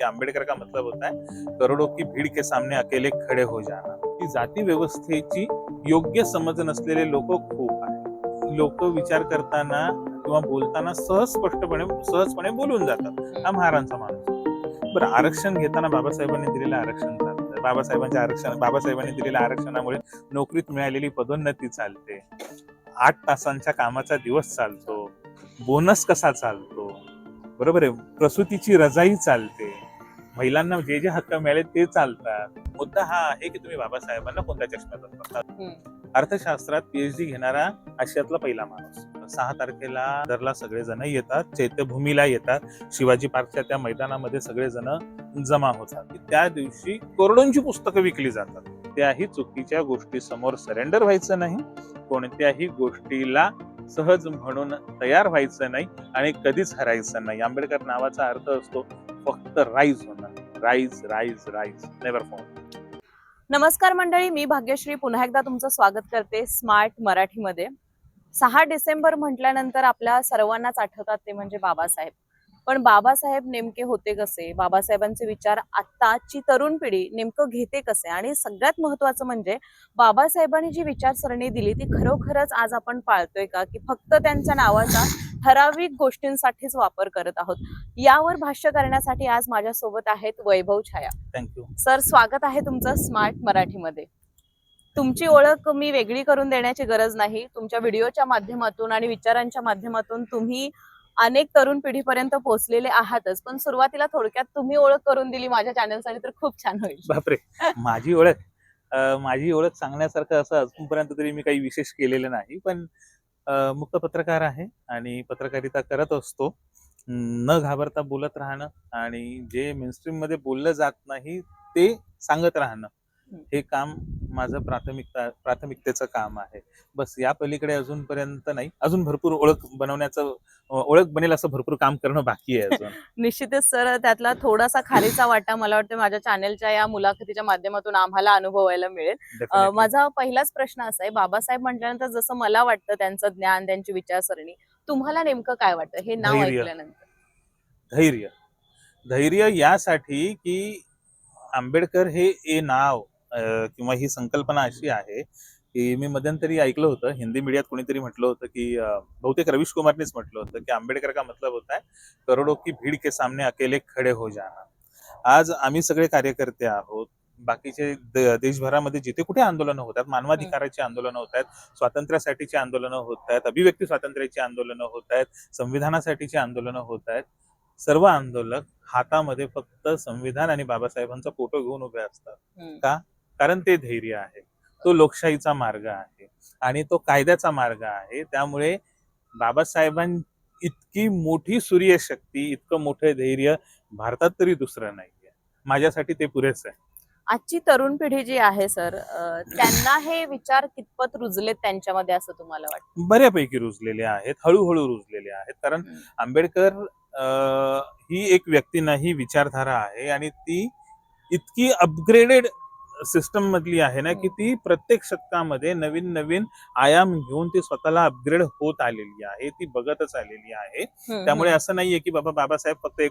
कि आंबेडकर का मतलब होता है करोड़ों की भीड़ के सामने अकेले खडे हो जाना। की जाती व्यवस्थेची योग्य समज नसलेले लोक खूप आहेत। लोक विचार करताना किंवा बोलताना सहजपणे बोलून जातात, हा महाराजांचा माणूस। बरं, आरक्षण घेताना बाबासाहेबांनी दिलेलं आरक्षण चालतं, बाबासाहेबांनी दिलेल्या आरक्षणामुळे नोकरीत मिळालेली पदोन्नती चालते, 8 तासांच्या कामाचा दिवस चालतो, बोनस कसा चालतो, बरोबर आहे, प्रसूतीची रजाई चालते, महिलांना जे जे हक्क मिळाले ते चालतात। मुद्दा हा आहे की तुम्ही बाबासाहेबांना कोणत्या चष्म्यातून बघता। अर्थशास्त्रात पीएचडी घेणारा आशियातला पहिला माणूस। 6 तारखेला दादरला सगळेजण येतात, चैत्यभूमीला येतात, शिवाजी पार्कच्या त्या मैदानामध्ये सगळेजण जमा होतात। त्या दिवशी करोडोंची पुस्तकं विकली जातात। त्याही चुकीच्या गोष्टी समोर सरेंडर व्हायचं नाही, कोणत्याही गोष्टीला सहज म्हणून तयार व्हायचं नाही आणि कधीच हरायचं नाही। आंबेडकर नावाचा अर्थ असतो फक्त राईज होणं, rise rise rise, never fall. नमस्कार मंडळी, मी भाग्यश्री पुन्हा एकदा तुमचं स्वागत करते स्मार्ट मराठीमध्ये। 6 डिसेंबर म्हटल्यानंतर आपल्या सर्वांनाच आठवतात ते म्हणजे बाबासाहेब। पण बाबासाहेब नेमके होते कसे, बाबासाहेबांचे विचार आत्ताची तरुण पिढी नेमकं घेते कसे, आणि सगळ्यात महत्त्वाचं म्हणजे बाबासाहेबांनी जी विचारसरणी दिली ती खरोखरच आज आपण पाळतोय का, की फक्त त्यांच्या नावाचा ठराविक गोष्टींसाठीच वापर करत आहोत। यावर भाष्य करण्यासाठी आज माझ्यासोबत आहेत वैभव छाया। थँक्यू सर, स्वागत आहे तुमचं स्मार्ट मराठीमध्ये। तुमची ओळख मी वेगळी करून देण्याची गरज नाही, तुमच्या व्हिडिओच्या माध्यमातून आणि विचारांच्या माध्यमातून तुम्ही अनेक तरुण पिढीपर्यंत पोहोचलेले आहातच, पण सुरुवातीला थोडक्यात तुम्ही ओळख करून दिली माझ्या चॅनलसाठी तर खूप छान होईल। बापरे, माझी ओळख सांगण्यासारखं असं अजूनपर्यंत तरी मी काही विशेष केलेलं नाही, पण मुक्त पत्रकार आहे आणि पत्रकारिता करत असतो। न घाबरता बोलत राहणं आणि जे मेनस्ट्रीम मध्ये बोललं जात नाही ते सांगत राहणं, हे काम माझं प्राथमिकतेचं काम आहे। बस या पलीकडे अजूनपर्यंत नाही, अजून भरपूर ओळख बनेल असं भरपूर काम करणं बाकी आहे अजून। निश्चितच सर, त्यातला थोडासा खारीचा वाटा मला वाटतं माझ्या चॅनलच्या या मुलाखतीच्या माध्यमातून आम्हाला अनुभवायला मिळेल। माझा पहिलाच प्रश्न असा आहे, बाबासाहेब म्हटल्यानंतर जसं मला वाटतं त्यांचं ज्ञान, त्यांची विचारसरणी, तुम्हाला नेमकं काय वाटतं हे नाव ऐकल्यानंतर? धैर्य, धैर्य यासाठी की आंबेडकर हे नाव किंवा ही संकल्पना अशी आहे की मी मध्यंतरी ऐकलं होतं, हिंदी मीडियात कोणीतरी म्हटलं होतं की बहुतेक रवीश कुमारनेच म्हटलं होतं की आंबेडकर का मतलब होता है करोड़ों की भीड़ के सामने अकेले खड़े हो जाना। आज आम्ही सगळे कार्यकर्ते आहोत, बाकीचे देशभरामध्ये जिथे कुठे आंदोलनं होतात, मानवाधिकाराची आंदोलनं होत आहेत, स्वातंत्र्यासाठीची आंदोलनं होत आहेत, अभिव्यक्ती स्वातंत्र्याची आंदोलनं होत आहेत, संविधानासाठीची आंदोलनं होत आहेत। सर्व आंदोलक हातामध्ये फक्त संविधान आणि बाबासाहेबांचा फोटो घेऊन उभे असतात। का? कारण ते धैर्य आहे, तो लोकशाहीचा मार्ग आहे आणि तो कायद्याचा मार्ग आहे। त्यामुळे बाबासाहेबां इतकी मोठी सूर्यशक्ती, इतकं मोठे धैर्य भारतात तरी दुसरं नाहीये। माझ्यासाठी ते पुरेच आहे। आजची तरुण पिढी जी आहे सर, त्यांना हे विचार कितपत रुजलेत त्यांच्यामध्ये असं तुम्हाला वाटतं? बऱ्यापैकी रुजलेले आहेत, हळूहळू रुजलेले आहेत। कारण आंबेडकर ही एक व्यक्ती नाही, विचारधारा आहे आणि ती इतकी अपग्रेडेड सिस्टम मधली आहे ना की ती प्रत्येक शतकामध्ये नवीन नवीन आयाम घेऊन ती स्वतःला अपग्रेड होत आलेली आहे, ती बघतच आलेली आहे। त्यामुळे असं नाहीये की बाबासाहेब फक्त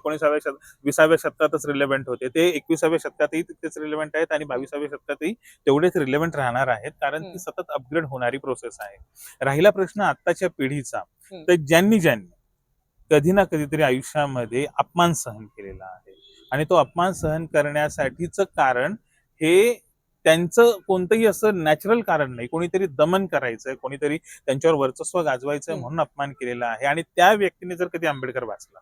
20व्या शतकातच रिलेव्हंट होते, ते 21व्या शतकातही तितकेच रिलेव्हंट आहेत आणि 22व्या शतकातही तेवढेच रिलेव्हंट राहणार आहेत, कारण ती सतत अपग्रेड होणारी प्रोसेस आहे। राहिला प्रश्न आत्ताच्या पिढीचा, तर ज्यांनी कधी ना कधीतरी आयुष्यामध्ये अपमान सहन केलेला आहे आणि तो अपमान सहन करण्यासाठीचं कारण हे त्यांचं कोणतंही असं नॅचरल कारण नाही, कोणीतरी दमन करायचंय, कोणीतरी त्यांच्यावर वर्चस्व गाजवायचंय म्हणून अपमान केलेला आहे। आणि त्या व्यक्तीने जर कधी आंबेडकर वाचला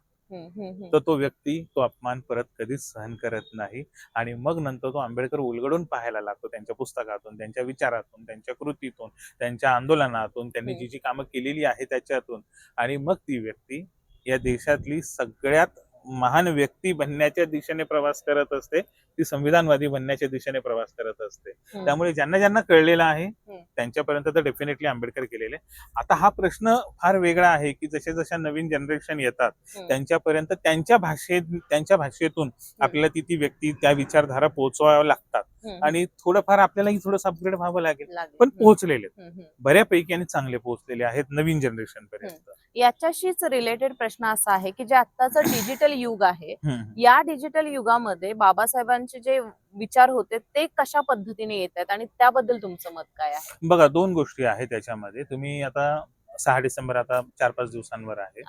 तर तो व्यक्ती तो अपमान परत कधीच सहन करत नाही आणि मग नंतर तो आंबेडकर उलगडून पाहायला लागतो, त्यांच्या पुस्तकातून, त्यांच्या विचारातून, त्यांच्या कृतीतून, त्यांच्या आंदोलनातून, त्यांनी जी जी कामं केलेली आहे त्याच्यातून। आणि मग ती व्यक्ती या देशातली सगळ्यात महान व्यक्ती बनण्याच्या दिशेने प्रवास करत असते, ती संविधानवादी बनण्याच्या दिशेने प्रवास करत असते। त्यामुळे ज्यांना ज्यांना कळलेलं आहे त्यांच्यापर्यंत तर डेफिनेटली आंबेडकर गेलेले। आता हा प्रश्न फार वेगळा आहे की जशा जशा नवीन जनरेशन येतात त्यांच्यापर्यंत त्यांच्या भाषेतून आपल्याला ती व्यक्ती, त्या विचारधारा पोहोचवाव्या लागतात। आणि थोडंफार आपल्यालाही थोडंसं अपग्रेड व्हावं लागेल, लागेल. पण पोहोचलेले हम्म. बऱ्यापैकी आणि चांगले पोहोचलेले आहेत नवीन जनरेशन पर्यंत. याच्याशीच रिलेटेड प्रश्न असा आहे की जे आत्ताचं डिजिटल युग आहे, या डिजिटल युगामध्ये बाबासाहेबांचे जे विचार होते ते कशा पद्धतीने येत आहेत आणि त्याबद्दल तुमचं मत काय आहे? बघा, दोन गोष्टी आहेत त्याच्यामध्ये. तुम्ही आता 6 डिसेंबर आता 4-5 दिवसांवर आहे.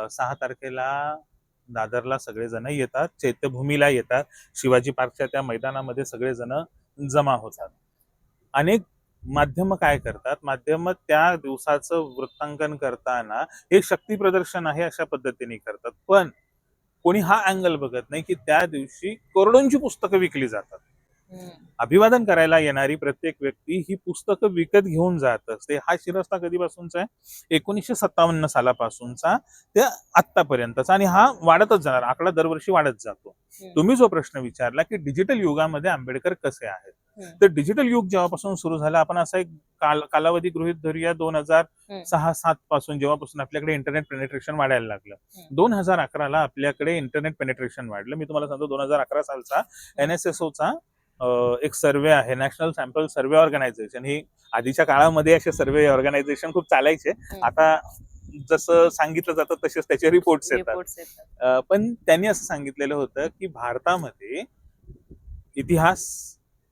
6 तारखेला दादरला सगळेजण येतात, चैत्यभूमीला येतात, शिवाजी पार्कच्या त्या मैदानामध्ये सगळेजण जमा होतात. अनेक माध्यम काय करतात, माध्यम त्या दिवसाचं वृत्तांकन करताना हे शक्ती प्रदर्शन आहे अशा पद्धतीने करतात, पण कोणी हा अँगल बघत नाही की त्या दिवशी करोडोंची पुस्तकं विकली जातात. अभिवादन करायला येणारी प्रत्येक व्यक्ती ही पुस्तकं विकत घेऊन जात असते. हा शिरस्ता कधीपासूनचा आहे? 1957 सालापासूनचा ते आतापर्यंतचा, आणि हा वाढतच जाणार, आकडा दरवर्षी वाढत जातो. तुम्ही जो प्रश्न विचारला की डिजिटल युगामध्ये आंबेडकर कसे आहेत, तर डिजिटल युग जेव्हापासून सुरू झालं, आपण असा एक कालावधी गृहीत धरूया 2006-07 पासून, जेव्हापासून आपल्याकडे इंटरनेट पेनिट्रेशन वाढायला लागलं. 2011ला आपल्याकडे इंटरनेट पेनिट्रेशन वाढलं. मी तुम्हाला सांगतो, 2011 सालचा NSSOचा एक सर्वे आहे, नॅशनल सॅम्पल सर्वे ऑर्गनायझेशन. ही आधीच्या काळामध्ये असे सर्वे ऑर्गनायझेशन खूप चालायचे. आता जसं सांगितलं जातं तसेच त्याचे रिपोर्ट्स येतात. पण त्यांनी असं सांगितलेलं होतं की भारतामध्ये इतिहास,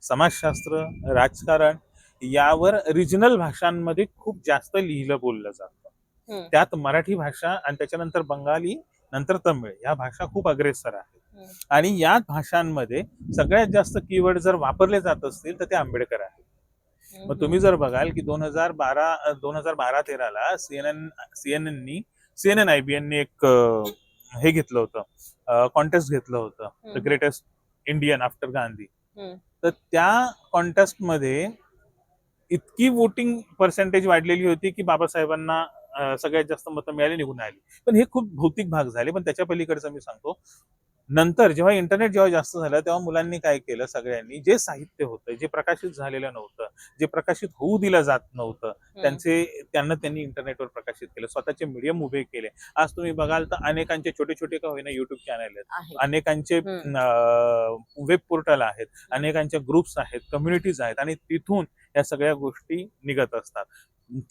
समाजशास्त्र, राजकारण यावर रिजनल भाषांमध्ये खूप जास्त लिहिलं बोललं जातं. त्यात मराठी भाषा आणि त्याच्यानंतर बंगाली, नंतर तमिळ या भाषा खूप अग्रेसर आहेत. आणि या भाषांमध्ये सगळ्यात जास्त कीवर्ड जर वापरले जात असतील तर ते आंबेडकर आहेत. मग तुम्ही जर बघाल की 2012-13ला CNN IBNनी एक हे घेतलं होतं, कॉन्टेस्ट घेतलं होतं, the greatest Indian after Gandhi. तर त्या कॉन्टेस्ट मध्ये इतकी वोटिंग पर्सेंटेज वाढलेली होती की बाबासाहेबांना सगळ्यात जास्त मतं मिळाली, निघून आली. पण हे खूप भौतिक भाग झाले. पण त्याच्या पलीकडचं मी सांगतो, नंतर जेव्हा इंटरनेट जेव्हा जास्त झालं तेव्हा मुलांनी काय केलं, सगळ्यांनी जे साहित्य होतं, जे प्रकाशित झालेलं नव्हतं, जे प्रकाशित होऊ दिलं जात नव्हतं, त्यांनी इंटरनेटवर प्रकाशित केलं, स्वतःचे मीडियम उभे केले. आज तुम्ही बघाल तर अनेकांचे छोटे छोटे का होईना युट्यूब चॅनल आहेत, अनेकांचे वेब पोर्टल आहेत, अनेकांच्या ग्रुप्स आहेत, कम्युनिटीज आहेत, आणि तिथून या सगळ्या गोष्टी निघत असतात.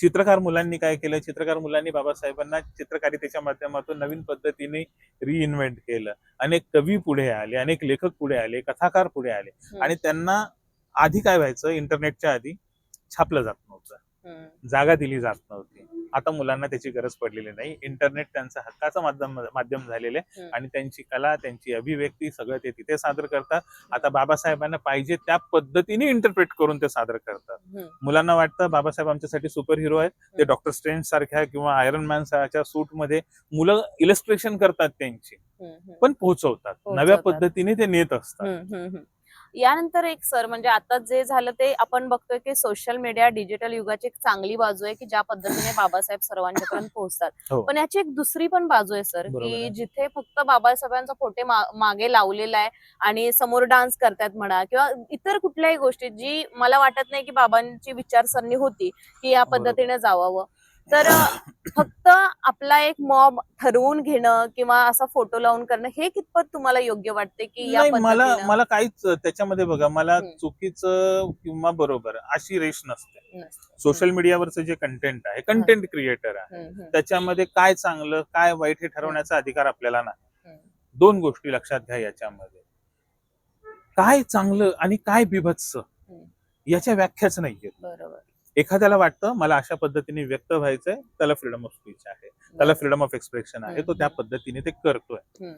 चित्रकार मुलांनी काय केलं, चित्रकार मुलांनी बाबासाहेबांना चित्रकारितेच्या माध्यमातून नवीन पद्धतीने रिइन्व्हेंट केलं. अनेक कवी पुढे आले, अनेक लेखक पुढे आले, कथाकार पुढे आले, आणि त्यांना आधी काय व्हायचं, इंटरनेटच्या आधी छापलं जात नव्हतं, जागा दिली जात नव्हती. आता मुलांना त्याची गरज पडलेली नाही. इंटरनेट त्यांचं हक्काचं माध्यम झालेलं आहे, आणि त्यांची कला, त्यांची अभिव्यक्ती सगळं ते तिथे सादर करतात. आता बाबासाहेबांना पाहिजे त्या पद्धतीने इंटरप्रेट करून ते सादर करतात. मुलांना वाटतं बाबासाहेब आमच्यासाठी सुपर हिरो आहेत, ते डॉक्टर स्ट्रेंज सारख्या किंवा आयरन मॅन सारख्या सूट मध्ये मुलं इलस्ट्रेशन करतात त्यांची, पण पोहोचवतात नव्या पद्धतीने, ते नेत असतात. यानंतर एक सर, म्हणजे आता जे झालं ते आपण बघतोय की सोशल मीडिया डिजिटल युगाची एक चांगली बाजू आहे की ज्या पद्धतीने बाबासाहेब सर्वांच्यापर्यंत पोहोचतात. पण याची एक दुसरी पण बाजू आहे सर, की जिथे फक्त बाबासाहेबांचा फोटो मागे लावलेला आहे आणि समोर डान्स करतात म्हणा, किंवा इतर कुठल्याही गोष्टी जी मला वाटत नाही की बाबांची विचारसरणी होती की या पद्धतीने जावावं, तर फक्त आपला एक मॉब ठरवून घेणं किंवा असा फोटो लावून करणं, हे कितपत तुम्हाला योग्य वाटते की या पद्धतीने? मला काहीच त्याच्यामध्ये बघा, मला चुकीचं किंवा बरोबर अशी रेष नसते. सोशल मीडियावरचं जे कंटेंट आहे, कंटेंट क्रिएटर आहे, त्याच्यामध्ये काय चांगलं काय वाईट हे ठरवण्याचा अधिकार आपल्याला नाही. दोन गोष्टी लक्षात घ्या याच्यामध्ये, काय चांगलं आणि काय बिभत्स याच्या व्याख्याच नाहीये. बरोबर. एखाद्याला वाटतं मला अशा पद्धतीने व्यक्त व्हायचंय, त्याला फ्रीडम ऑफ स्पीच आहे, त्याला फ्रीडम ऑफ एक्सप्रेशन आहे, तो त्या पद्धतीने ते करतोय.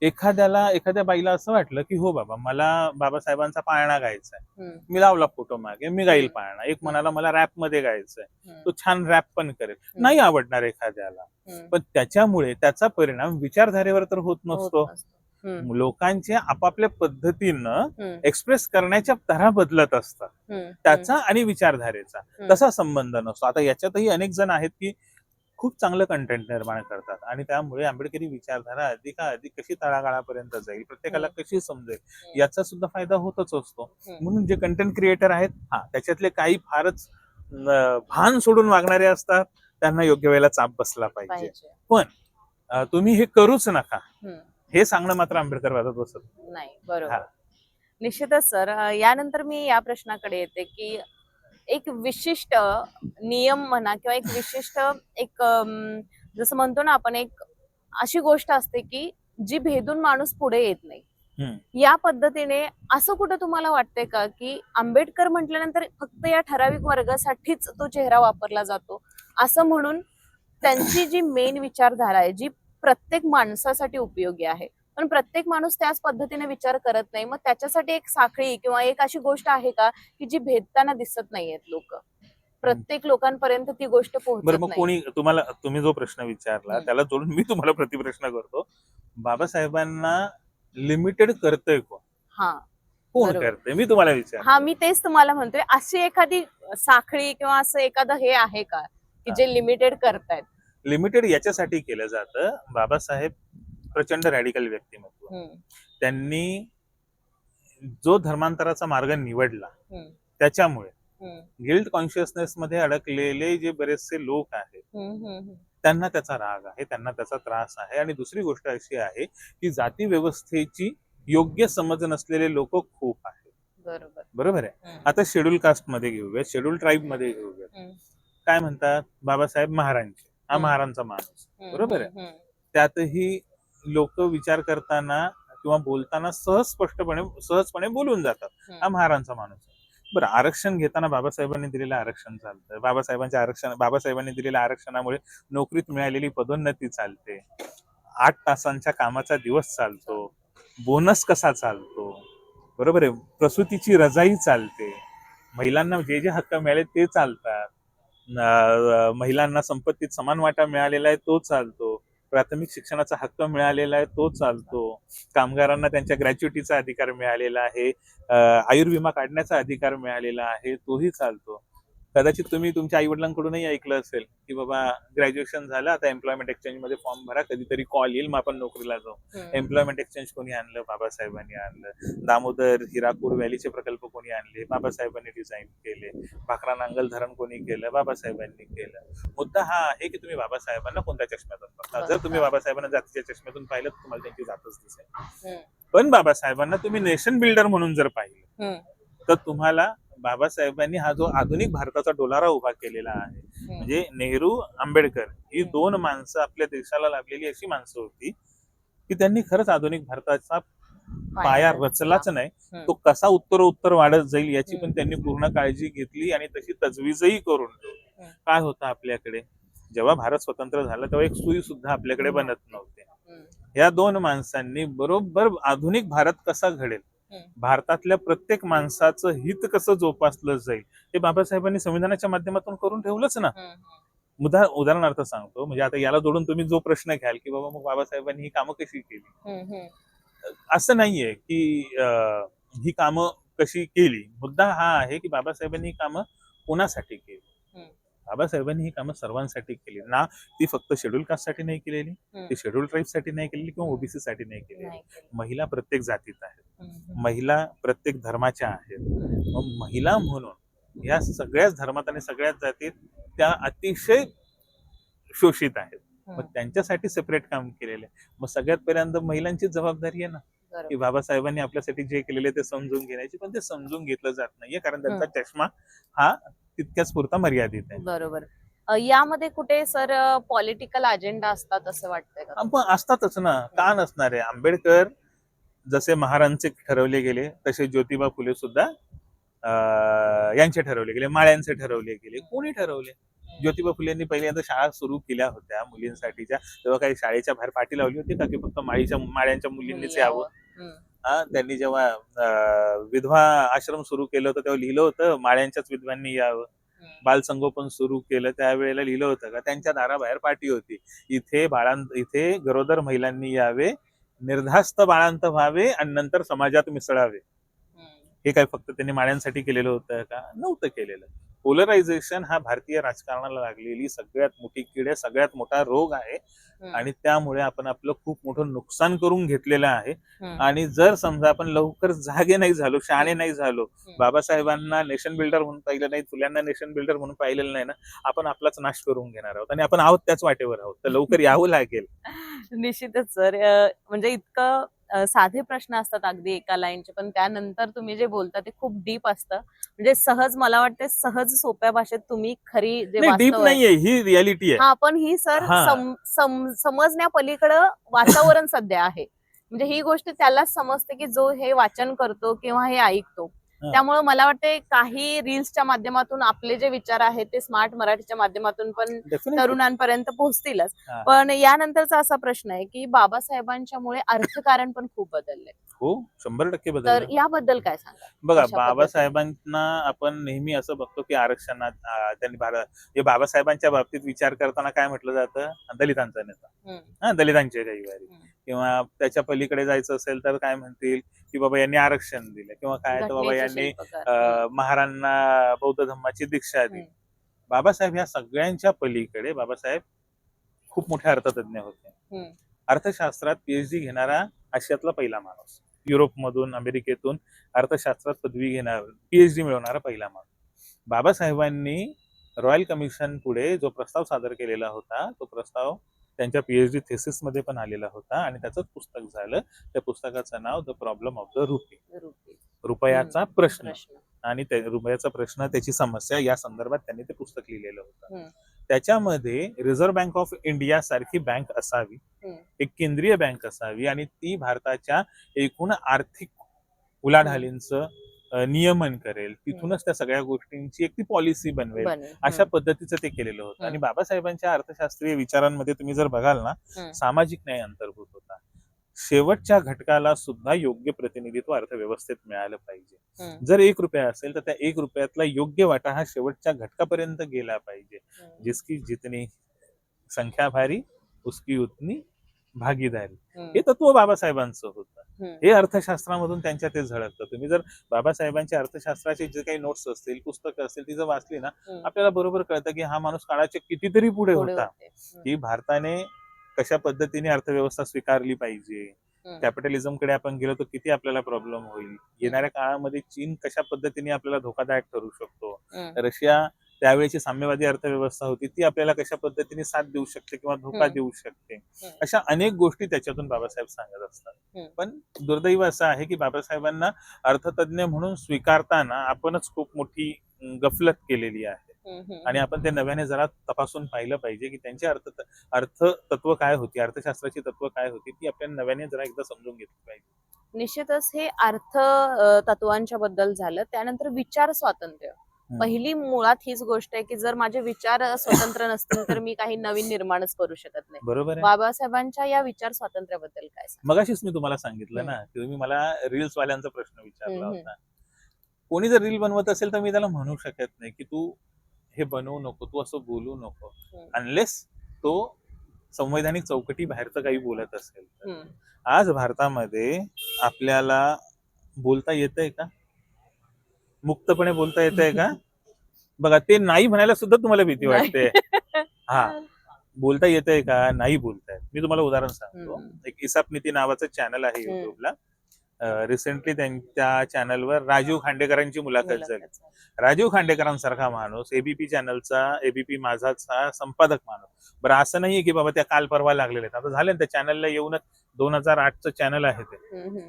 एखाद्या बाईला असं वाटलं की हो बाबा, मला बाबासाहेबांचा पाळणा गायचाय, मी लावला फोटो मागे, मी गाईल पाळणा. एक म्हणाला मला रॅप मध्ये गायचंय, तो छान रॅप पण करेल. नाही आवडणार एखाद्याला, पण त्याच्यामुळे त्याचा परिणाम विचारधारेवर तर होत नसतो. लोकांचे आपापल्या पद्धतीनं एक्सप्रेस करण्याच्या तऱ्हा बदलत असतात, त्याचा आणि विचारधारेचा तसा संबंध नसतो. आता याच्यातही अनेक जण आहेत की खूप चांगलं कंटेंट निर्माण करतात, आणि त्यामुळे आंबेडकरी विचारधारा अधिकाधिक कशी तळागाळापर्यंत जाईल, प्रत्येकाला कशी समजेल, याचा सुद्धा फायदा होतच असतो. म्हणून जे कंटेंट क्रिएटर आहेत, त्याच्यातले काही फारच भान सोडून वागणारे असतात, त्यांना योग्य वेळेला चाप बसला पाहिजे. पण तुम्ही हे करूच नका हे सांगणं मात्र आंबेडकर वादत बसत नाही. बरोबर. निश्चितच सर. यानंतर मी या प्रश्नाकडे येते की एक विशिष्ट नियम म्हणा किंवा एक विशिष्ट एक जसं म्हणतो ना आपण, एक अशी गोष्ट असते की जी भेदून माणूस पुढे येत नाही. हम्म. या पद्धतीने असं कुठं तुम्हाला वाटतंय का की आंबेडकर म्हटल्यानंतर फक्त या ठराविक वर्गासाठीच तो चेहरा वापरला जातो, असं म्हणून त्यांची जी मेन विचारधारा आहे जी प्रत्येक माणसासाठी उपयोगी आहे, पण प्रत्येक माणूस त्याच पद्धतीने विचार करत नाही, मग त्याच्यासाठी एक साखळी किंवा एक अशी गोष्ट आहे का की जी भेदताना दिसत नाहीयेत लोक, प्रत्येक लोकांपर्यंत ती गोष्ट बरं, पोहोचत मग नाही? कोणी तुम्ही जो प्रश्न विचारला त्याला जोडून मी तुम्हाला प्रतिप्रश्न करतो. बाबासाहेबांना लिमिटेड करतोय कोण? हा, कोण बरोबर. करतंय मी तुम्हाला विचार. हा, मी तेच तुम्हाला म्हणतोय, अशी एखादी साखळी किंवा असं एखादं हे आहे का की जे लिमिटेड करतायत? लिमिटेड याच्यासाठी केलं जातं, बाबासाहेब प्रचंड रॅडिकल व्यक्तिमत्व. त्यांनी जो धर्मांतराचा मार्ग निवडला त्याच्यामुळे गिल्ट कॉन्शियसनेस मध्ये अडकलेले जे बरेचसे लोक आहेत त्यांना त्याचा राग आहे, त्यांना त्याचा त्रास आहे. आणि दुसरी गोष्ट अशी आहे की जाती व्यवस्थेची योग्य समज नसलेले लोक खूप आहेत. बरोबर. बरोबर आहे. आता शेड्यूल कास्ट मध्ये घेऊयात, शेड्यूल ट्राईब मध्ये घेऊयात. काय म्हणतात? बाबासाहेब महारांचे, हा महारांचा माणूस. बरोबर आहे. त्यातही लोक विचार करताना किंवा बोलताना सहजपणे बोलून जातात, हा महारांचा माणूस आहे. बरं, आरक्षण घेताना बाबासाहेबांनी दिलेलं आरक्षण चालतं, बाबासाहेबांनी दिलेल्या आरक्षणामुळे नोकरीत मिळालेली पदोन्नती चालते, 8 तासांच्या कामाचा दिवस चालतो, बोनस कसा चालतो, बरोबर आहे, प्रसूतीची रजाई चालते, महिलांना जे जे हक्क मिळाले ते चालतात, महिलांना संपत्तीत समान वाटा मिळालेला आहे तो चालतो, प्राथमिक शिक्षणाचा हक्क मिळालेला आहे तो चालतो, कामगारांना त्यांच्या ग्रॅच्युटीचा अधिकार मिळालेला आहे, आयुर्विमा काढण्याचा अधिकार मिळालेला आहे तोही चालतो. कदाचित तुम्ही तुमच्या आई वडिलांकडूनही ऐकलं असेल की बाबा ग्रॅज्युएशन झालं, आता एम्प्लॉयमेंट एक्सचेंज मध्ये फॉर्म भरा, कधीतरी कॉल येईल, मग आपण नोकरीला जाऊ. एम्प्लॉयमेंट एक्सचेंज कोणी आणलं? बाबासाहेबांनी आणलं. दामोदर हिरापूर व्हॅलीचे प्रकल्प कोणी आणले? बाबासाहेबांनी डिझाईन केले. भाकरा नांगल धरण कोणी केलं? बाबासाहेबांनी केलं. मुद्दा हा आहे की तुम्ही बाबासाहेबांना कोणत्या चष्म्यातून बघता. जर तुम्ही बाबासाहेबांना जातीच्या चष्म्यातून पाहिलं तर तुम्हाला त्यांची जातच दिसेल. पण बाबासाहेबांना तुम्ही नेशन बिल्डर म्हणून जर पाहिलं तर तुम्हाला बाबासाहेबांनी हा जो आधुनिक भारताचा डोलारा उभा केलेला आहे, म्हणजे नेहरू आंबेडकर ही 2 माणसं आपल्या देशाला लाभलेली अशी माणसं होती की त्यांनी खरंच आधुनिक भारताचा पाया रचलाच नाही, तो कसा उत्तरोत्तर वाढत जाईल याची पण त्यांनी पूर्ण काळजी घेतली आणि तशी तजवीजही करून ठेवली. काय होतं आपल्याकडे, जेव्हा भारत स्वतंत्र झाला तेव्हा एक सुई सुद्धा आपल्याकडे बनत नव्हते. या 2 माणसांनी बरोबर आधुनिक भारत कसा घडेल, भारतातल्या प्रत्येक माणसाचं हित कसं जोपासलं जाईल, हे बाबासाहेबांनी संविधानाच्या माध्यमातून करून ठेवलंच ना. उदाहरणार्थ सांगतो, म्हणजे आता याला जोडून तुम्ही जो प्रश्न घ्याल की बाबा मग बाबासाहेबांनी ही कामं कशी केली, असं नाहीये की ही कामं कशी केली. मुद्दा हा आहे की बाबासाहेबांनी ही कामं कोणासाठी केली. बाबासाहेबांनी ही कामं सर्वांसाठी केली ना. ती फक्त शेड्यूल कास्टसाठी नाही केलेली, ती शेड्यूल ट्राईबसाठी नाही केलेली किंवा ओबीसी साठी नाही केलेली. महिला प्रत्येक जातीत आहेत, महिला प्रत्येक धर्माच्या आहेत. मग महिला म्हणून या सगळ्याच धर्मात आणि सगळ्याच जातीत त्या अतिशय शोषित आहेत. मग त्यांच्यासाठी सेपरेट काम केलेलं आहे. मग सगळ्यात पहिल्यांदा महिलांची जबाबदारी आहे ना की बाबासाहेबांनी आपल्यासाठी जे केलेले ते समजून घेण्याची, पण ते समजून घेतलं जात नाहीये कारण त्यांचा चष्मा हा तितक्याच पुरता मर्यादित आहे. बरोबर. यामध्ये कुठे सर पॉलिटिकल अजेंडा असतात असं वाटतंय का? पण असतातच ना, का नसणार आहे. आंबेडकर जसे महारांचे ठरवले गेले तसे ज्योतिबा फुले सुद्धा यांचे ठरवले गेले, माळ्यांचे ठरवले गेले. कोणी ठरवले? ज्योतिबा फुलेंनी पहिल्यांदा शाळा सुरू केल्या होत्या मुलींसाठीच्या, तेव्हा काही शाळेच्या बाहेर पाठी लावली होती का की फक्त माळ्यांच्या मुलींनीच यावं? त्यांनी जेव्हा विधवा आश्रम सुरू केलं होतं तेव्हा लिहिलं होतं माळ्यांच्याच विधवांनी यावं. बालसंगोपन सुरू केलं त्यावेळेला लिहिलं होतं का त्यांच्या दाराबाहेर पाठी होती, इथे गरोदर महिलांनी यावे, निर्धास्त बाळांत व्हावे आणि नंतर समाजात मिसळावे. हे काय फक्त त्यांनी माळ्यांसाठी केलेलं होतं का? नव्हतं केलेलं. पोलरायझेशन हा भारतीय राजकारणाला लागलेली सगळ्यात मोठी कीड आहे, सगळ्यात मोठा रोग आहे आणि त्यामुळे आपण आपलं खूप मोठं नुकसान करून घेतलेलं आहे. आणि जर समजा आपण लवकर जागे नाही झालो, शहाणे नाही झालो, बाबासाहेबांना नेशन बिल्डर म्हणून पाहिलं नाही, फुल्यांना नेशन बिल्डर म्हणून पाहिलेलं नाही ना, आपण आपलाच नाश करून घेणार आहोत आणि आपण आहोत त्याच वाटेवर आहोत. तर लवकर यावं लागेल. निश्चितच सर. म्हणजे इतकं साधे प्रश्न असतात अगदी एका लाईनचे, पण त्यानंतर तुम्ही जे बोलता ते खूप डीप असतं. म्हणजे सहज, मला वाटते सहज सोप्या भाषेत तुम्ही खरी जे नाही, डीप वास्तव आहे, नाहीये, ही रियालिटी आहे. हा, पण ही सर हा, समजण्यापलीकडं वातावरण सध्या आहे. म्हणजे ही गोष्ट त्यालाच समजते की जो हे वाचन करतो किंवा हे ऐकतो. हा. त्यामुळे मला वाटते काही रील्सच्या माध्यमातून आपले जे विचार आहेत ते स्मार्ट मराठीच्या माध्यमातून पण डेफिनेटली. तरुणांपर्यंत पोहोचतीलच. हा. पण यानंतरचा असा प्रश्न आहे की बाबासाहेबांच्यामुळे अर्थकारण पण खूप बदललंय. हो, 100% तर बदललं. याबद्दल काय सांगा? बघा, कशा पद्धतीने? बाबासाहेबांना आपण नेहमी असं बघतो की आरक्षणात त्यांनी हे बाबासाहेबांच्या बाबतीत विचार करताना काय म्हटलं जातं, दलितांचा नेता, हम्म, दलितांचे रहिवारी, हम्म. किंवा त्याच्या पलीकडे जायचं असेल तर काय म्हणतील की बाबा यांनी आरक्षण दिलं, किंवा काय तर बाबा घटनेचे यांनी शिल्पकार. महारांना बौद्ध धर्माची दीक्षा दिली. बाबासाहेब ह्या सगळ्यांच्या पलीकडे बाबासाहेब खूप मोठे अर्थतज्ञ होते. अर्थशास्त्रात पीएचडी घेणारा आशियातला पहिला माणूस, युरोपमधून, अमेरिकेतून अर्थशास्त्रात पदवी घेणार, पीएचडी मिळवणारा पहिला माणूस. बाबासाहेबांनी रॉयल कमिशन पुढे जो प्रस्ताव सादर केलेला होता, तो प्रस्ताव त्यांच्या पीएचडी थेसिस मध्ये पण आलेला होता आणि त्याचं पुस्तक झालं. त्या पुस्तकाचं नाव the problem of the rupee, रुपयाचा प्रश्न. आणि रुपयाचा प्रश्न, त्याची समस्या, या संदर्भात त्यांनी ते पुस्तक लिहिलेलं होतं. त्याच्यामध्ये रिझर्व्ह बँक ऑफ इंडिया सारखी बँक असावी, एक केंद्रीय बँक असावी, आणि ती भारताच्या एकूण आर्थिक उलाढालींचं नियमन करेल, तिथूनच त्या सगळ्या गोष्टींची एक ती पॉलिसी बनवेल, अशा पद्धतीचं ते केलेलं होतं. आणि बाबासाहेबांच्या अर्थशास्त्रीय विचारांमध्ये तुम्ही जर बघाल ना, सामाजिक न्याय अंतर्भूत होता. शेवटच्या घटकाला सुद्धा योग्य प्रतिनिधित्व अर्थव्यवस्थेत मिळालं पाहिजे. जर 1 रुपया असेल तर त्या 1 रुपयातला योग्य वाटा हा शेवटच्या घटकापर्यंत गेला पाहिजे. जिसकी जितनी संख्या भारी उसकी उतनी भागीदारी, हे तत्व बाबासाहेबांचं होतं. हे अर्थशास्त्रामधून त्यांच्या ते झळकतं. तुम्ही जर बाबासाहेबांच्या अर्थशास्त्राचे जे काही नोट्स असतील, पुस्तकं असतील, ती जर वाचली ना, आपल्याला बरोबर कळतं की हा माणूस काळाच्या कितीतरी पुढे होता, की भारताने कशा पद्धतीने अर्थव्यवस्था स्वीकारली पाहिजे. कॅपिटलिझमकडे आपण गेलो तर किती आपल्याला प्रॉब्लेम होईल, येणाऱ्या काळामध्ये चीन कशा पद्धतीने आपल्याला धोकादायक ठरू शकतो, रशिया त्यावेळेची साम्यवादी अर्थव्यवस्था होती, ती आपल्याला कशा पद्धतीने साथ देऊ शकते किंवा धोका देऊ शकते, अशा अनेक गोष्टी त्याच्यातून बाबासाहेब सांगत असतात. पण दुर्दैव असं आहे की बाबासाहेबांना अर्थतज्ञ म्हणून स्वीकारताना आपणच खूप मोठी गफलत केलेली आहे. आणि आपण ते नव्याने जरा तपासून पाहिलं पाहिजे की त्यांची अर्थ तत्व काय होती, अर्थशास्त्राची तत्व काय होती, ती आपल्याला नव्याने जरा एकदा समजून घेतली पाहिजे. निश्चितच हे अर्थ तत्वांच्या बद्दल झालं. त्यानंतर विचार स्वातंत्र्य. पहिली मुळात हीच गोष्ट आहे की जर माझे विचार स्वतंत्र नसतील तर मी काही नवीन निर्माणच करू शकत नाही. बरोबर आहे. बाबासाहेबांच्या या विचार स्वातंत्र्याबद्दल काय सांगा? मगाशीच मी तुम्हाला सांगितलं ना, की तुम्ही मला रील्स वाल्यांचा प्रश्न विचारला होता. कोणी जर रील बनवत असेल तर मी त्याला म्हणू शकत नाही की तू हे बनवू नको, तू असं बोलू नको, अनलेस तो संवैधानिक चौकटी बाहेरचं काही बोलत असेल तर. आज भारतामध्ये आपल्याला बोलता येतंय का? मुक्तपणे बोलता येतंय का? बघा, ते नाही म्हणायला सुद्धा तुम्हाला भीती वाटते. हा, बोलता येतंय का? नाही बोलतायत. मी तुम्हाला उदाहरण सांगतो. एक इसाप नीती नावाचं चॅनल आहे युट्यूबला. रिसेंटली त्यांच्या चॅनलवर राजीव खांडेकरांची मुलाखत झाली. राजीव खांडेकरांसारखा माणूस, एबीपी चॅनलचा, एबीपी माझाचा संपादक माणूस. बरं, असं नाहीये की बाबा त्या काल परवा लागलेले आहेत, आता झाले त्या चॅनलला येऊनच 2008चं चॅनल आहे ते,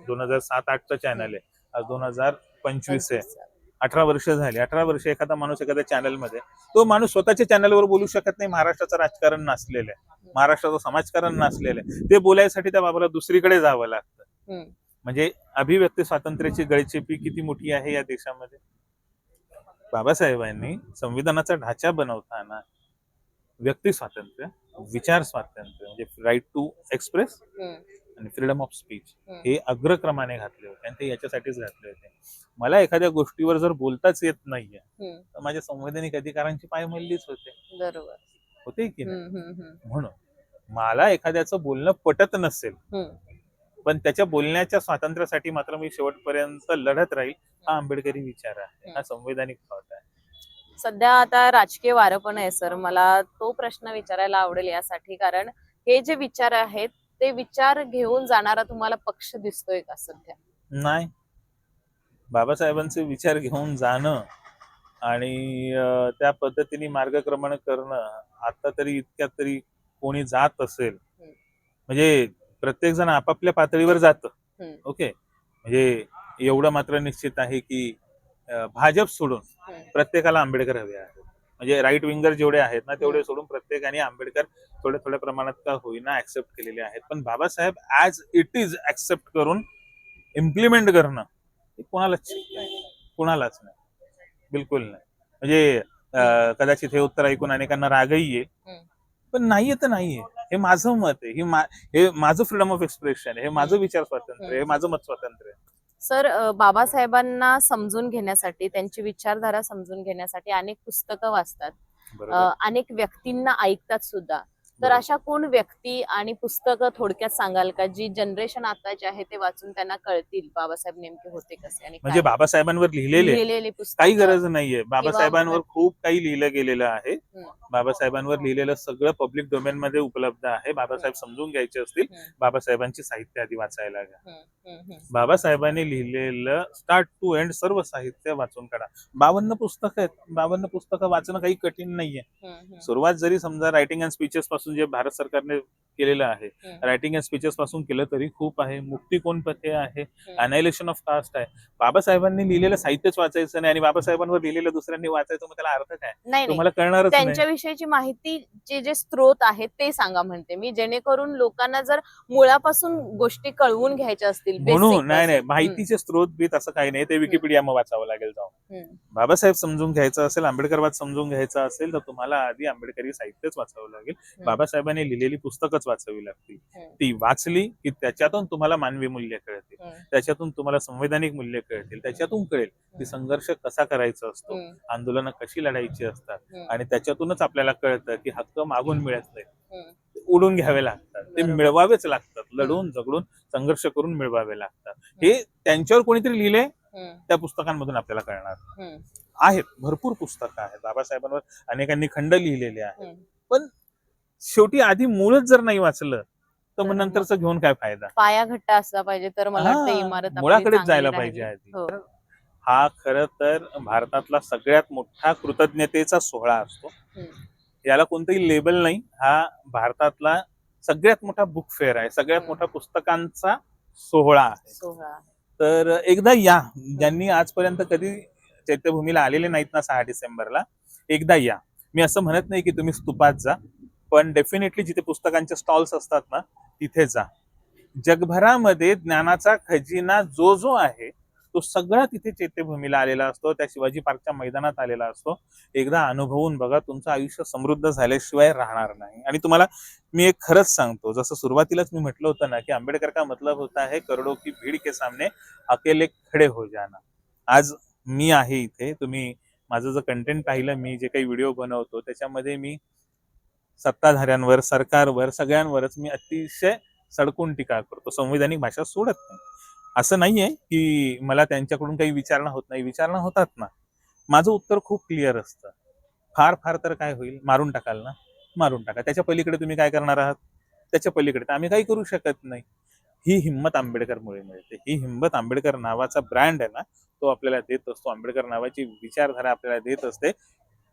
2007-8चं चॅनल आहे, आज 2025 आहे. 18 वर्ष झाली. 18 वर्ष एखादा माणूस एखाद्या चॅनलमध्ये, तो माणूस स्वतःच्या चॅनलवर बोलू शकत नाही. महाराष्ट्राचं राजकारण नसलेलं आहे, महाराष्ट्राचं समाजकारण नसलेलं आहे, ते बोलायसाठी त्या बाबाला दुसरीकडे जावं लागतं. म्हणजे अभिव्यक्ती स्वातंत्र्याची गळचेपी किती मोठी आहे या देशामध्ये. बाबासाहेबांनी संविधानाचा ढाचा बनवताना व्यक्ती स्वातंत्र्य, विचार स्वातंत्र्य म्हणजे राईट टू एक्सप्रेस आणि फ्रीडम ऑफ स्पीच हे अग्रक्रमाने घातले होते, आणि ते याच्यासाठीच घातले होते. मला एखाद्या गोष्टीवर जर बोलताच येत नाहीये तर माझ्या संवैधानिक अधिकारांची पायमल्लीच होते. बरोबर होते की नाही. म्हणून मला एखाद्याचं बोलणं पटत नसेल, पण त्याच्या बोलण्याच्या स्वातंत्र्यासाठी मात्र मी शेवटपर्यंत लढत राहील. हा आंबेडकरी विचार आहे, हा संवैधानिक थॉट आहे. सध्या आता राजकीय वारं पण आहे सर, मला तो प्रश्न विचारायला आवडेल यासाठी, कारण हे जे विचार आहेत ते विचार घेऊन जाणारा तुम्हाला पक्ष दिसतोय का सध्या? नाही, बाबासाहेबांचे विचार घेऊन जाणं आणि त्या पद्धतीने मार्गक्रमण करणं, आता तरी इतक्यात तरी कोणी जात असेल, म्हणजे प्रत्येक जण आपापल्या पातळीवर जातं, हम्म. ओके, म्हणजे एवढं मात्र निश्चित आहे की भाजप सोडून प्रत्येकाला आंबेडकर हवे आहेत. म्हणजे राईट विंगर जेवढे आहेत ना तेवढे सोडून प्रत्येकाने आंबेडकर थोड्या थोड्या प्रमाणात का होईना ऍक्सेप्ट केलेले आहेत. पण Babasaheb as it is accept करून इम्प्लिमेंट करणं हे कोणालाच शक्य नाही. कोणालाच नाही, बिलकुल नाही. म्हणजे कदाचित हे उत्तर ऐकून अनेकांना रागही येईल, पण नाहीये तर नाहीये. हे माझं मत आहे, हे माझं फ्रीडम ऑफ एक्सप्रेशन आहे, हे माझं विचार स्वातंत्र्य आहे, हे माझं मत स्वातंत्र्य आहे. सर, बाबासाहेबांना समजून घेण्यासाठी, त्यांची विचारधारा समजून घेण्यासाठी अनेक पुस्तकं वाचतात, बरोबर. अनेक व्यक्तींना ऐकतात सुद्धा. तर बरोबर. अशा कोण व्यक्ती आणि पुस्तकं थोडक्यात सांगाल का, जी जनरेशन आताचे आहे ते वाचून त्यांना कळतील बाबासाहेब नेमके होते कसे आणि म्हणजे काय? बाबासाहेबांवर लिहिलेले लिहिलेली काही पुस्तकं. गरज नाहीये. बाबासाहेबांवर खूप काही लिहिलं गेलेलं आहे. हम्म. बाबासाहेबांवर लिहिलेलं सगळं पब्लिक डोमेन मध्ये उपलब्ध आहे. बाबासाहेब समजून घ्यायचे असतील, बाबासाहेबांची साहित्य आधी वाचायला घ्या. बाबासाहेबांनी लिहिलेलं स्टार्ट टू एंड सर्व साहित्य वाचून काढा. 52 पुस्तकं आहेत. 52 पुस्तकं वाचणं काही कठीण नाहीये. सुरुवात जरी समजा रायटिंग अँड स्पीचेस पासून जे भारत सरकारने केलेलं आहे, रायटिंग अँड स्पीचेस पासून केलं तरी खूप आहे. मुक्ती कोण पथे आहे, अनायलेशन ऑफ कास्ट आहे. बाबासाहेबांनी लिहिलेलं साहित्यच वाचायचं नाही आणि बाबासाहेबांवर लिहिलेलं दुसऱ्यांनी वाचायचं, मग त्याला अर्थ काय? नाही, तुम्हाला कळणारच नाही. त्यांच्याविषयीची माहिती जे स्त्रोत आहेत ते सांगा म्हणते मी, जेणेकरून लोकांना जर मुळापासून गोष्टी कळवून घ्यायच्या असतील. म्हणून नाही, माहितीचे स्त्रोत बीत असं काही नाही. ते विकिपीडिया मग वाचावं लागेल जाऊन. बाबासाहेब समजून घ्यायचं असेल, आंबेडकरवाद समजून घ्यायचा असेल तर तुम्हाला आधी आंबेडकरी साहित्यच वाचावं लागेल. बाबासाहेबांनी लिहिलेली पुस्तकच वाचावी लागतील. ती वाचली की त्याच्यातून तुम्हाला मानवी मूल्य कळतील, त्याच्यातून तुम्हाला संवैधानिक मूल्य कळतील, त्याच्यातून कळेल की संघर्ष कसा करायचा असतो, आंदोलनं कशी लढायची असतात, आणि त्याच्यातूनच आपल्याला कळतं की हक्क मागून मिळत नाही, उडून घ्यावे लागतात, ते मिळवावेच लागतात, लढून झगडून संघर्ष करून मिळवावे लागतात. हे त्यांच्यावर कोणीतरी लिहिले, त्या पुस्तकांमधून आपल्याला कळणार. आहेत भरपूर पुस्तकं आहेत बाबासाहेबांवर, अनेकांनी खंड लिहिलेले आहेत. पण शेवटी आधी मूळच जर नाही वाचलं तर मग नंतरच घेऊन काय फायदा? पाया घट्ट असला पाहिजे तर मला वाटतं इमारत आपली मुळाकडेच चांगली जायला राहिली. पाहिजे आधी. हो. हा खरं तर भारतातला सगळ्यात मोठा कृतज्ञतेचा सोहळा असतो. याला कोणतंही लेबल नाही. हा भारतातला सगळ्यात मोठा बुक फेअर आहे, सगळ्यात मोठा पुस्तकांचा सोहळा आहे. तर एकदा या, ज्यांनी आजपर्यंत कधी चैत्यभूमीला आलेले नाहीत ना 6 डिसेंबरला, एकदा या. मी असं म्हणत नाही की तुम्ही स्तूपात जा, पण डेफिनेटली जिथे पुस्तकांचे स्टॉल्स असतात ना तिथे जा. जगभरामध्ये ज्ञानाचा खजिना जो जो आहे तो सगळा तिथे चैत्यभूमीला आलेला असतो, त्या शिवाजी पार्कच्या मैदानात आलेला असतो. एकदा अनुभवून बघा, तुमचं आयुष्य समृद्ध झाल्याशिवाय राहणार नाही. आणि तुम्हाला मी एक खरंच सांगतो, जसं सुरुवातीलाच मी म्हटलं होतं ना की आंबेडकर का मतलब होता है करोडों की भीड़ के सामने अकेले खडे हो जाना. आज मी आहे इथे, तुम्ही माझं जर कंटेंट पाहिलं, मी जे काही व्हिडिओ बनवतो त्याच्यामध्ये मी सत्ताधाऱ्यांवर, सरकारवर, सगळ्यांवरच मी अतिशय सडकून टीका करतो, संवैधानिक भाषा सोडत नाही. असं नाहीये की मला त्यांच्याकडून काही विचारणा होत नाही, विचारणा होतात ना. माझं उत्तर खूप क्लिअर असतं. फार फार तर काय होईल, मारून टाकाल ना, मारून टाका. त्याच्या पलीकडे तुम्ही काय करणार आहात? त्याच्या पलीकडे तर आम्ही काही करू शकत नाही. ही हिंमत आंबेडकरमुळे मिळते. ही हिंमत आंबेडकर नावाचा ब्रँड आहे ना तो आपल्याला देत असतो. आंबेडकर नावाची विचारधारा आपल्याला देत असते.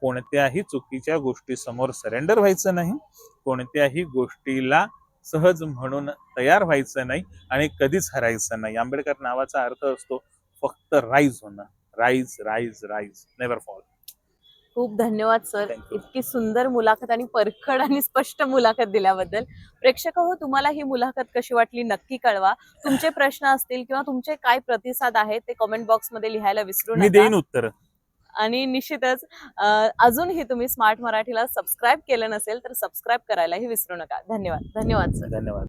कोणत्याही चुकीच्या गोष्टी समोर सरेंडर व्हायचं नाही, कोणत्याही गोष्टीला सहज म्हणून तयार व्हायचं नाही आणि कधीच हरायचं नाही. आंबेडकर नावाचा अर्थ असतो फक्त राईज होणं. Rise rise rise, never fall. खूप धन्यवाद सर, इतकी सुंदर मुलाखत आणि परखड आणि स्पष्ट मुलाखत दिल्याबद्दल. प्रेक्षक हो, तुम्हाला ही मुलाखत कशी वाटली नक्की कळवा. तुमचे प्रश्न असतील किंवा तुमचे काय प्रतिसाद आहेत ते कमेंट बॉक्स मध्ये लिहायला विसरू नका. मी देईन उत्तर. आणि निश्चितच अजूनही तुम्ही स्मार्ट मराठीला सबस्क्राईब केलं नसेल तर सबस्क्राईब करायलाही विसरू नका. धन्यवाद. धन्यवाद सर. धन्यवाद.